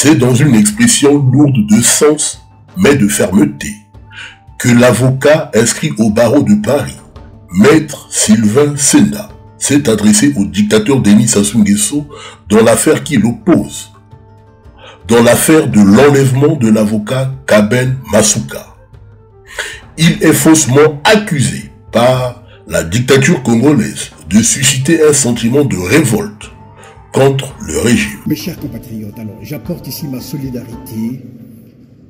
c'est dans une expression lourde de sens, mais de fermeté, que l'avocat inscrit au barreau de Paris, Maître Sylvain Sena, s'est adressé au dictateur Denis Sassou Nguesso dans l'affaire qui l'oppose, dans l'affaire de l'enlèvement de l'avocat Kaben Masuka. Il est faussement accusé par la dictature congolaise de susciter un sentiment de révolte contre le régime. Mes chers compatriotes, alors j'apporte ici ma solidarité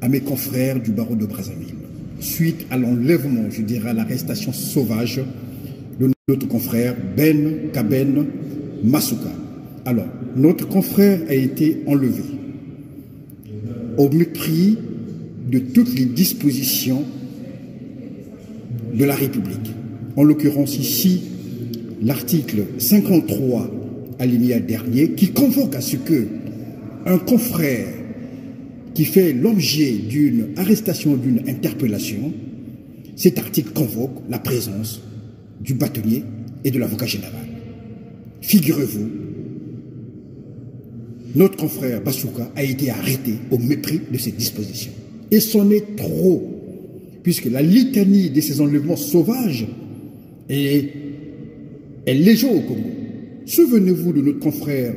à mes confrères du barreau de Brazzaville, suite à l'enlèvement, je dirais à l'arrestation sauvage de notre confrère Ben Kaben Masuka. Alors, notre confrère a été enlevé au mépris de toutes les dispositions de la République. En l'occurrence ici, l'article 53 alinéa dernier qui convoque à ce que un confrère qui fait l'objet d'une arrestation, d'une interpellation, cet article convoque la présence du bâtonnier et de l'avocat général. Figurez-vous, notre confrère Masuka a été arrêté au mépris de ces dispositions. Et c'en est trop, puisque la litanie de ces enlèvements sauvages est légion au Congo. Souvenez-vous de notre confrère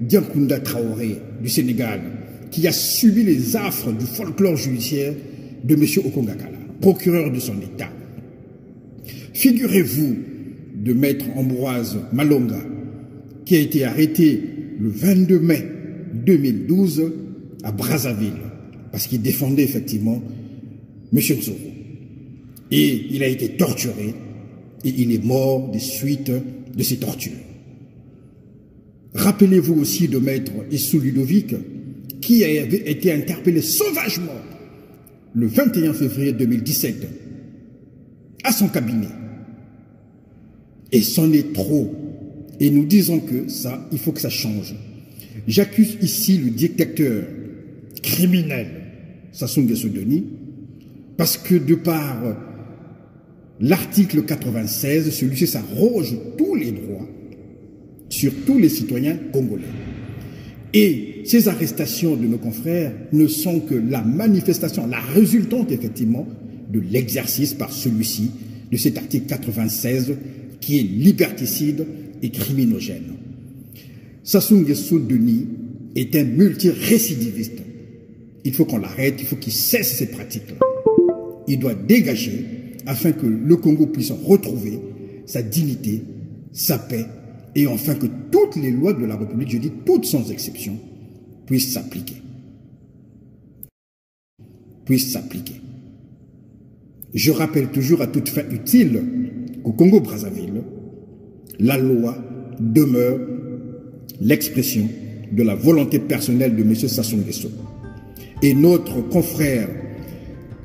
Diankunda Traoré du Sénégal, qui a subi les affres du folklore judiciaire de M. Okongakala, procureur de son État. Figurez-vous de Maître Ambroise Malonga, qui a été arrêté le 22 mai 2012 à Brazzaville, parce qu'il défendait effectivement M. Nzoro. Et il a été torturé, et il est mort des suites de ces tortures. Rappelez-vous aussi de Maître Issou Ludovic, qui avait été interpellé sauvagement le 21 février 2017 à son cabinet. Et c'en est trop. Et nous disons que ça, il faut que ça change. J'accuse ici le dictateur criminel Sassou Nguesso Denis, parce que de par l'article 96, celui-ci s'arroge tous les droits sur tous les citoyens congolais. Et ces arrestations de nos confrères ne sont que la manifestation, la résultante effectivement de l'exercice par celui-ci de cet article 96 qui est liberticide et criminogène. Sassou Nguesso Denis est un multirécidiviste. Il faut qu'on l'arrête, il faut qu'il cesse ces pratiques-là. Il doit dégager afin que le Congo puisse retrouver sa dignité, sa paix, et enfin que toutes les lois de la République, je dis toutes sans exception, puissent s'appliquer. Je rappelle toujours à toute fin utile qu'au Congo-Brazzaville, la loi demeure l'expression de la volonté personnelle de M. Sassou Nguesso. Et notre confrère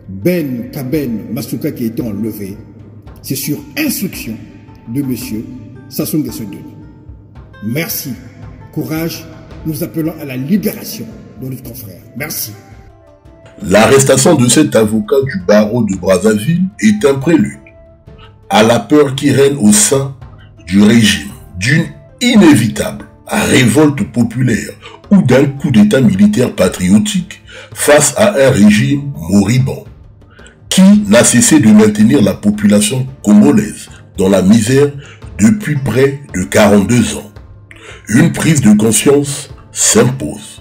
Ben Kaben Masuka qui a été enlevé, c'est sur instruction de M. Sassou Nguesso Denis. Merci, courage, nous appelons à la libération de notre confrère. Merci. L'arrestation de cet avocat du barreau de Brazzaville est un prélude à la peur qui règne au sein du régime, d'une inévitable révolte populaire ou d'un coup d'état militaire patriotique face à un régime moribond qui n'a cessé de maintenir la population congolaise dans la misère depuis près de 42 ans. Une prise de conscience s'impose.